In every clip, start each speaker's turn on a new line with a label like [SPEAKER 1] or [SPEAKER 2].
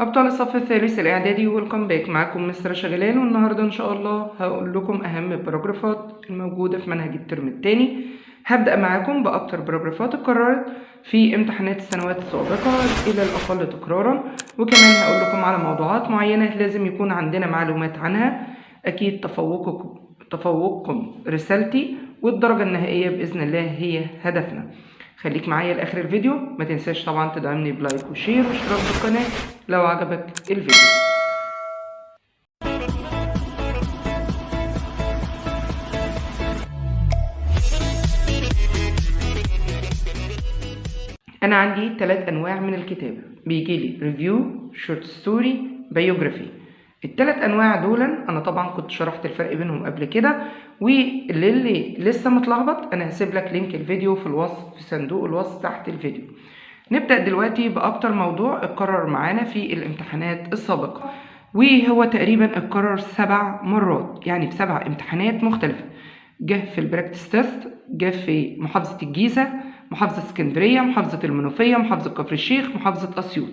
[SPEAKER 1] أبطال الصف الثالث الإعدادي ويلكم باك، معاكم مستر شغلان، والنهاردة إن شاء الله هقول لكم أهم الباراجرافات الموجودة في منهج الترم الثاني. هبدأ معاكم بأكتر باراجرافات اتكررت في امتحانات السنوات السابقة إلى الأقل تكرارا، وكمان هقول لكم على موضوعات معينة لازم يكون عندنا معلومات عنها. أكيد تفوقكم رسالتي، والدرجة النهائية بإذن الله هي هدفنا. خليك معايا لاخر الفيديو، ما تنساش طبعا تدعمني بلايك وشير واشتراك في القناه لو عجبك الفيديو. انا عندي 3 انواع من الكتابه، بيجي لي ريفيو، شورت ستوري، بايوجرافي. ال3 انواع دول انا طبعا كنت شرحت الفرق بينهم قبل كده، واللي لسه متلخبط انا هسيب لك لينك الفيديو في الوصف، في صندوق الوصف تحت الفيديو. نبدأ دلوقتي بأكتر موضوع اتكرر معانا في الامتحانات السابقة، وهو تقريبا اتكرر 7 مرات، يعني في 7 امتحانات مختلفة. جه في البراكتس تيست، جه في محافظة الجيزة، محافظة اسكندرية، محافظة المنوفية، محافظة كفر الشيخ، محافظة أسيوط.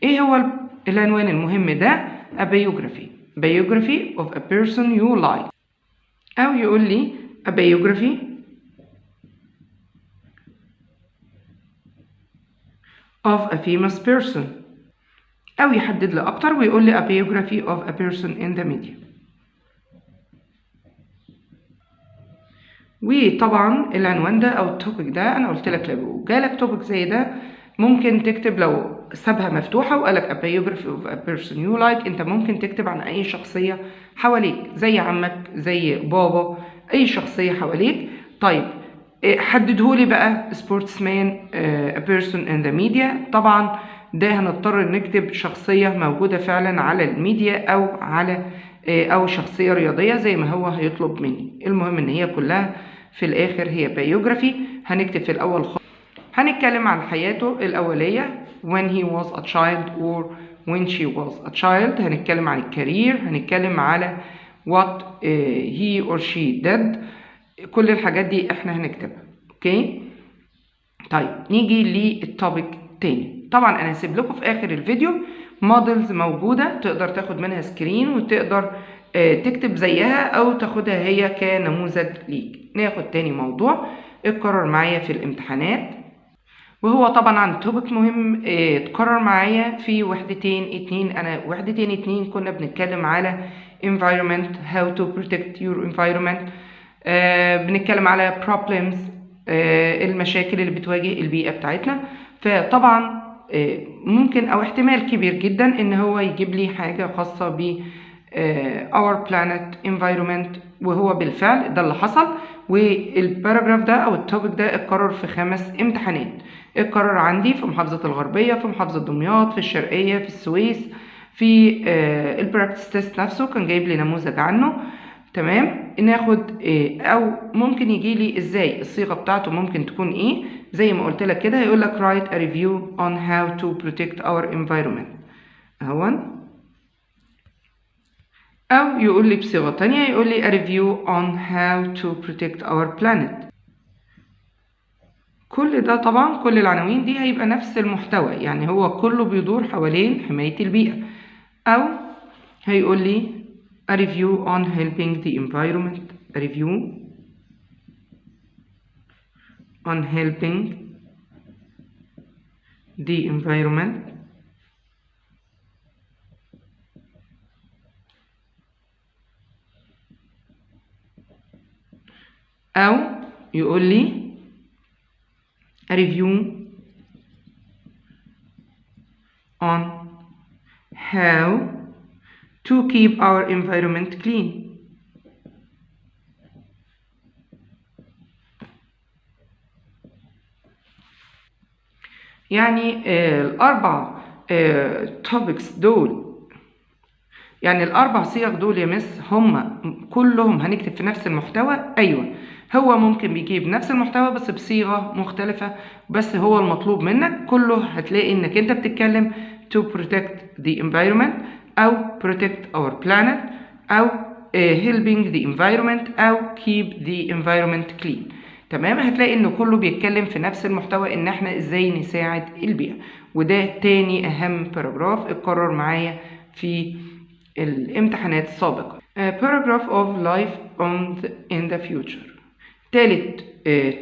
[SPEAKER 1] ايه هو العنوان المهم ده؟ A biography. Biography of a person you like. أو يقول لي A biography of a famous person، أو يحدد لي أكتر ويقول لي a biography of a person in the media. وطبعا العنوان ده أو التوبيك ده أنا قلت لك لو جالك توبيك زي ده ممكن تكتب، لو سابها مفتوحة وقالك a biography of a person you like، أنت ممكن تكتب عن أي شخصية حواليك، زي عمك، زي بابا، أي شخصية حواليك. طيب حددهولي بقى sportsman a person in the media. طبعا ده هنضطر نكتب شخصية موجودة فعلا على الميديا أو على أو شخصية رياضية زي ما هو هيطلب مني. المهم إن هي كلها في الآخر هي بايوجرافي. هنكتب في الأول خالص، هنتكلم عن حياته الأولية when he was a child or when she was a child. هنتكلم عن الكارير، هنتكلم على what he or she did. كل الحاجات دي احنا هنكتبها. اوكي، طيب نيجي للتوبيك تاني. طبعا انا هسيب لكم في اخر الفيديو موديلز موجوده تقدر تاخد منها سكرين وتقدر تكتب زيها او تاخدها هي كنموذج ليك. ناخد تاني موضوع اتكرر معايا في الامتحانات، وهو طبعا عن توبيك مهم اتكرر معايا في وحدتين اتنين. وحدتين اتنين كنا بنتكلم على environment، how to protect your environment. بنتكلم على problems، المشاكل اللي بتواجه البيئة بتاعتنا. فطبعا ممكن او احتمال كبير جدا ان هو يجيب لي حاجة خاصة ب our planet environment، وهو بالفعل ده اللي حصل. والباراجراف ده او التوبيك ده اتكرر في 5 امتحانات. اتكرر عندي في محافظة الغربية، في محافظة دمياط، في الشرقية، في السويس. في البراكتس تيست نفسه كان جايب لي نموذج عنه. تمام، ناخد او ممكن يجي لي ازاي الصيغه بتاعته ممكن تكون ايه. زي ما قلت لك كده هيقول لك write a review on how to protect our environment اهون، او يقول لي بصيغه تانية يقول لي a review on how to protect our planet. كل ده طبعا كل العناوين دي هيبقى نفس المحتوى، يعني هو كله بيدور حوالين حمايه البيئه. او هيقول لي a review on helping the environment. a review on helping the environment. أو يقول لي a review on how to keep our environment clean. يعني الأربع topics دول، يعني الأربع صيغ دول يا مس هم كلهم هنكتب في نفس المحتوى؟ أيوة، هو ممكن بيجيب نفس المحتوى بس بصيغة مختلفة، بس هو المطلوب منك كله هتلاقي إنك أنت بتتكلم to protect the environment أو protect our planet أو helping the environment أو keep the environment clean. تمام. هتلاقي ان كله بيتكلم في نفس المحتوى، ان احنا ازاي نساعد البيئة، وده تاني اهم باراجراف اتكرر معايا في الامتحانات السابقة. paragraph of life in the future. تالت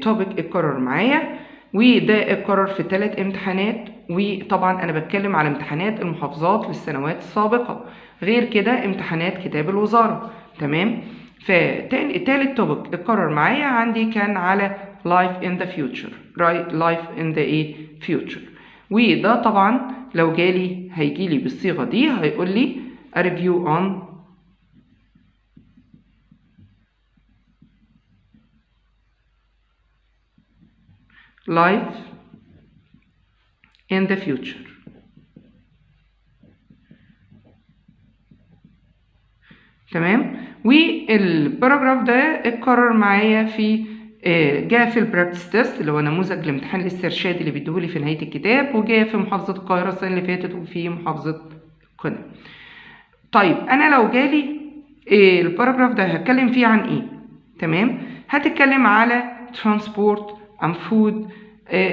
[SPEAKER 1] topic اتكرر معايا، وده اتكرر في 3 امتحانات، وطبعا انا بتكلم على امتحانات المحافظات للسنوات السابقة، غير كده امتحانات كتاب الوزارة. تمام. فتالت توبك اتكرر معايا عندي كان على life in the future، right؟ life in the future. وده طبعا لو جالي هيجيلي بالصيغة دي، هيقول لي a review on life in the future. تمام. والباراجراف ده اتكرر معايا في جاء في البراكتس تيست اللي هو نموذج الامتحان الاسترشادي اللي بيديهولي في نهاية الكتاب، وجاء في محافظة القاهرة السنة اللي فاتت وفي محافظة قنا. طيب أنا لو جالي الباراجراف ده هتكلم فيه عن إيه؟ تمام. هتتكلم على transport and food،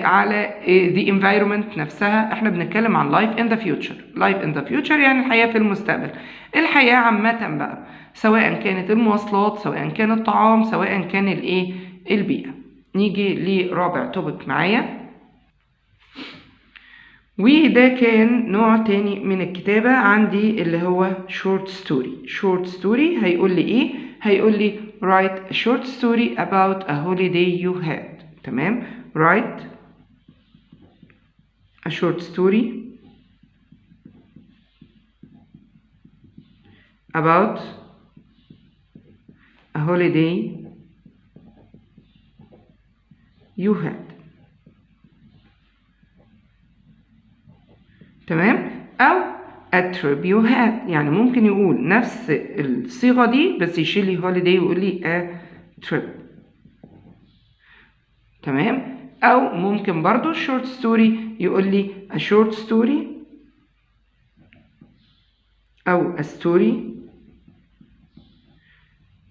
[SPEAKER 1] على the environment نفسها. احنا بنتكلم عن life in the future. life in the future يعني الحياة في المستقبل، الحياة عامة بقى، سواء كانت المواصلات، سواء كان الطعام، سواء كان البيئة. نيجي لرابع توبك معايا، وده كان نوع تاني من الكتابة عندي اللي هو short story. short story هيقول لي ايه؟ هيقول لي write a short story about a holiday you had. تمام. write a short story about a holiday you had. تمام. أو a trip you had، يعني ممكن يقول نفس الصيغة دي بس يشيل لي holiday ويقول لي a trip. تمام. أو ممكن برضو short story يقول لي a short story أو a story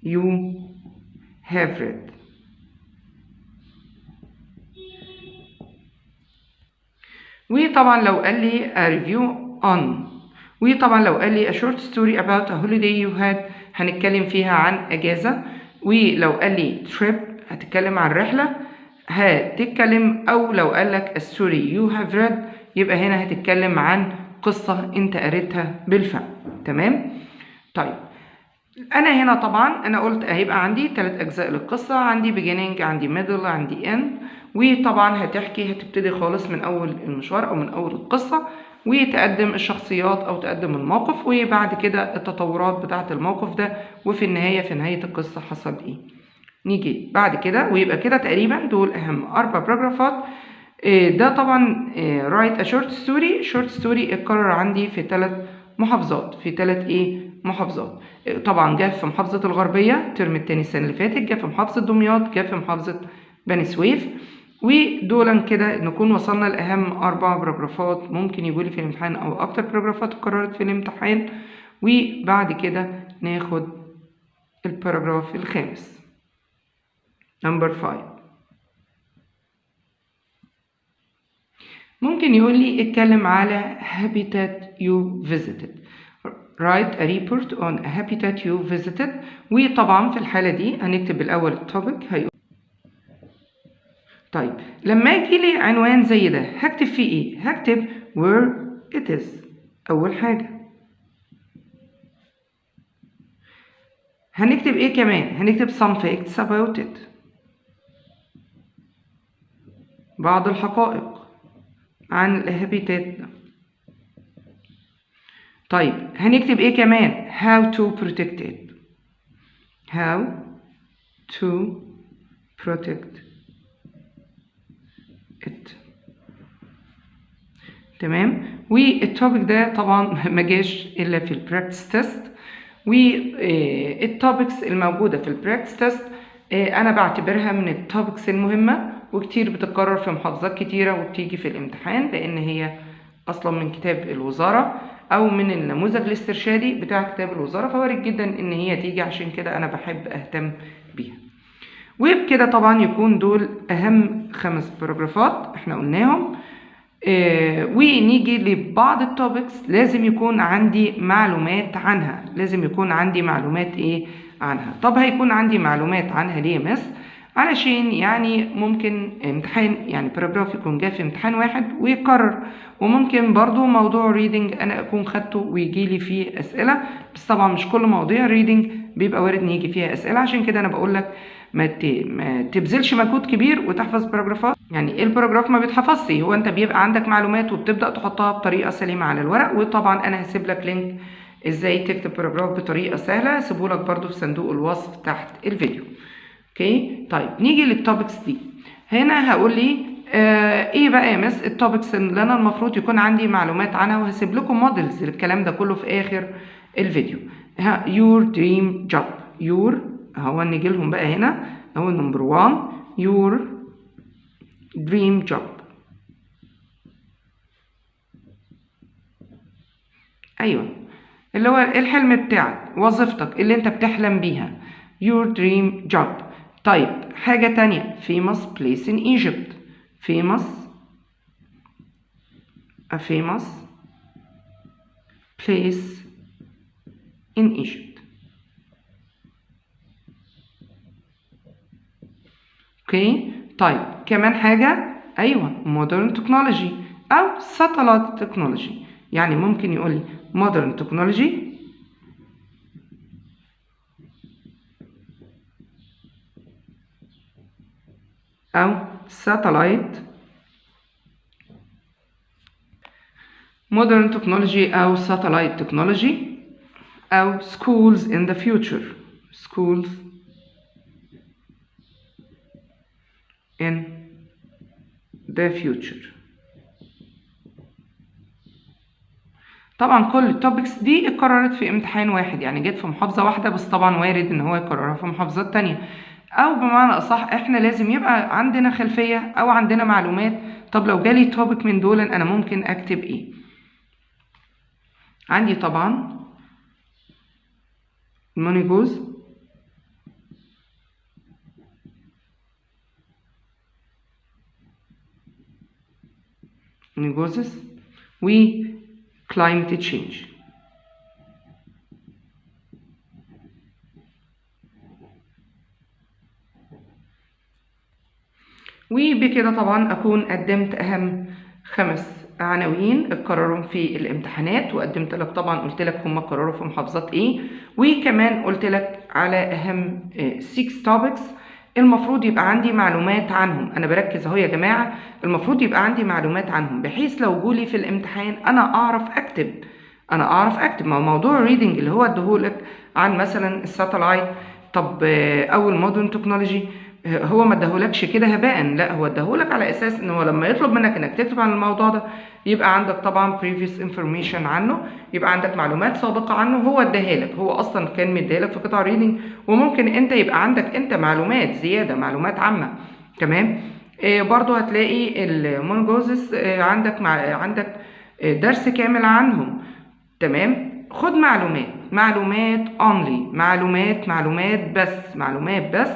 [SPEAKER 1] you have read. وطبعا لو قال لي a review on، وطبعا لو قال لي a short story about a holiday you had هنتكلم فيها عن أجازة، ولو قال لي trip هتتكلم عن رحلة هتتكلم، أو لو قال لك a story you have read يبقى هنا هتتكلم عن قصة أنت قريتها بالفعل. تمام. طيب أنا هنا طبعا أنا قلت هيبقى عندي 3 أجزاء للقصة، عندي beginning، عندي middle، عندي end. وطبعا هتبتدي خالص من أول المشوار أو من أول القصة، وتقدم الشخصيات أو تقدم الموقف، وبعد كده التطورات بتاعة الموقف ده، وفي النهاية في نهاية القصة حصل إيه. نيجي بعد كده، ويبقى كده تقريبا دول أهم 4 باراجرافات. ده طبعا write a short story. short story اتكرر عندي في 3 محافظات، في 3 محافظات. طبعا جه في محافظة الغربية الترم التاني السنة اللي فاتت، جه في محافظة دمياط، جه في محافظة بني سويف. ودولا كده نكون وصلنا لأهم 4 باراجرافات ممكن يجولي في الامتحان أو أكتر باراجرافات اتكررت في الامتحان. وبعد كده ناخد الباراجراف الخامس نمبر 5. ممكن يقول لي اتكلم على habitat you visited. write a report on a habitat you visited. وطبعا في الحالة دي هنكتب الأول التوبيك هيقول. طيب لما يجي لي عنوان زي ده هكتب فيه ايه؟ هكتب where it is أول حاجة. هنكتب ايه كمان؟ هنكتب some facts about it، بعض الحقائق عن الهابيتات ده. طيب هنكتب ايه كمان؟ how to protect it. how to protect it. تمام. والتوبيك ده طبعا ما جاش الا في البراكتس تيست، والتوبكس الموجوده في البراكتس تيست انا بعتبرها من التوبكس المهمه، وكتير بتتكرر في محافظات كتيره وبتيجي في الامتحان، لان هي اصلا من كتاب الوزاره او من النموذج الاسترشادي بتاع كتاب الوزاره، فوارد جدا ان هي تيجي، عشان كده انا بحب اهتم بيها. وبكده طبعا يكون دول اهم 5 باراجرافات احنا قلناهم. ونيجي لبعض التوبكس لازم يكون عندي معلومات عنها، لازم يكون عندي معلومات ايه عنها. طب هيكون عندي معلومات عنها ليه يا مس؟ علشان يعني ممكن امتحان، يعني باراجراف يكون جاي في امتحان واحد ويكرر، وممكن برضو موضوع ريدنج انا اكون خدته ويجي لي فيه اسئله، بس طبعا مش كل مواضيع ريدنج بيبقى وارد ان يجي فيها اسئله. عشان كده انا بقول لك ما تبذلش مجهود كبير وتحفظ باراجرافات. يعني ايه الباراجراف ما بيتحفظش، هو انت بيبقى عندك معلومات وبتبدا تحطها بطريقه سليمه على الورق. وطبعا انا هسيب لك لينك ازاي تكتب باراجراف بطريقه سهله، هسيبه لك برده في صندوق الوصف تحت الفيديو. اوكي طيب نيجي للتوبكس دي. هنا هقول لي ايه بقى يا مس التوبكس اللي انا المفروض يكون عندي معلومات عنها، وهسيب لكم موديلز للكلام ده كله في اخر الفيديو. your dream job. your هو نيجي لهم بقى هنا. هو نمبر 1 your dream job. ايوه اللي هو الحلم بتاعك، وظيفتك اللي انت بتحلم بيها. your dream job. طيب حاجة تانية famous place in Egypt. a famous place in Egypt. اوكي طيب كمان حاجة، ايوه modern technology او satellite technology. يعني ممكن يقول لي modern technology أو satellite. modern technology أو satellite technology أو schools in the future. schools in the future. طبعا كل التوبكس دي اتكررت في امتحان واحد، يعني جت في محافظة واحدة، بس طبعا وارد ان هو يكررها في محافظات تانية. او بمعنى اصح احنا لازم يبقى عندنا خلفية او عندنا معلومات. طب لو جالي توبك من دول انا ممكن اكتب ايه؟ عندي طبعا المونيجوز، مونيجوزس، و climate change. وبكده طبعا أكون قدمت أهم 5 عناوين اتكرروا في الامتحانات، وقدمت لك طبعا قلت لك هم اتكرروا في محافظات ايه، وكمان قلت لك على أهم 6 topics المفروض يبقى عندي معلومات عنهم. أنا بركز أهو يا جماعة، المفروض يبقى عندي معلومات عنهم بحيث لو جولي في الامتحان أنا أعرف أكتب. ما هو موضوع الريدنج اللي هو اديهولك عن مثلا الساتلايت، طب أو المودرن تكنولوجي، هو ما اداهولكش كده هباء، لا هو اداهولك على اساس ان هو لما يطلب منك انك تكتب عن الموضوع ده يبقى عندك طبعا previous information عنه، يبقى عندك معلومات سابقه عنه. هو اداهالك، هو اصلا كان مديهالك في قطع ريدنج، وممكن انت يبقى عندك انت معلومات زياده، معلومات عامه. تمام. برضو هتلاقي المونجوزس عندك درس كامل عنهم. تمام. خد معلومات only، معلومات بس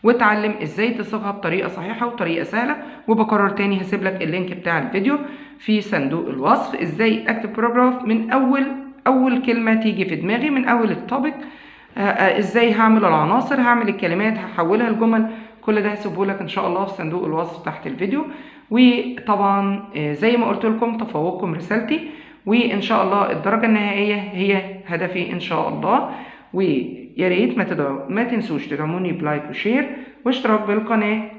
[SPEAKER 1] واتعلم ازاي تصيغها بطريقه صحيحه وطريقه سهله. وبكرر تاني هسيب لك اللينك بتاع الفيديو في صندوق الوصف، ازاي اكتب باراجراف من اول كلمه تيجي في دماغي من اول التوبيك، ازاي هعمل العناصر، هعمل الكلمات، هحولها لجمل. كل ده هسيبه لك ان شاء الله في صندوق الوصف تحت الفيديو. وطبعا زي ما قلت لكم تفوقكم رسالتي، وان شاء الله الدرجه النهائيه هي هدفي ان شاء الله. ويا ريت ما تنسوش تدعموني بلايك وشير واشتراك بالقناه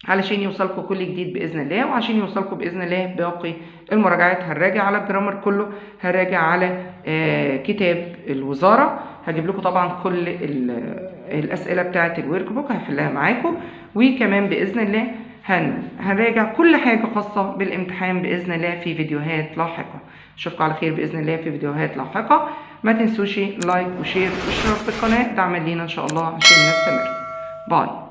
[SPEAKER 1] علشان يوصلكم كل جديد باذن الله، وعشان يوصلكم باذن الله باقي المراجعات. هنراجع على الجرامر كله، هنراجع على كتاب الوزاره، هجيب لكم طبعا كل الاسئله بتاعه الورك بوك هحلها معاكم. وكمان باذن الله هنراجع كل حاجه خاصه بالامتحان باذن الله في فيديوهات لاحقه. اشوفكم على خير باذن الله في فيديوهات لاحقه. ما تنسوش لايك وشير واشتراك في القناه دعما لينا ان شاء الله عشان نستمر. باي.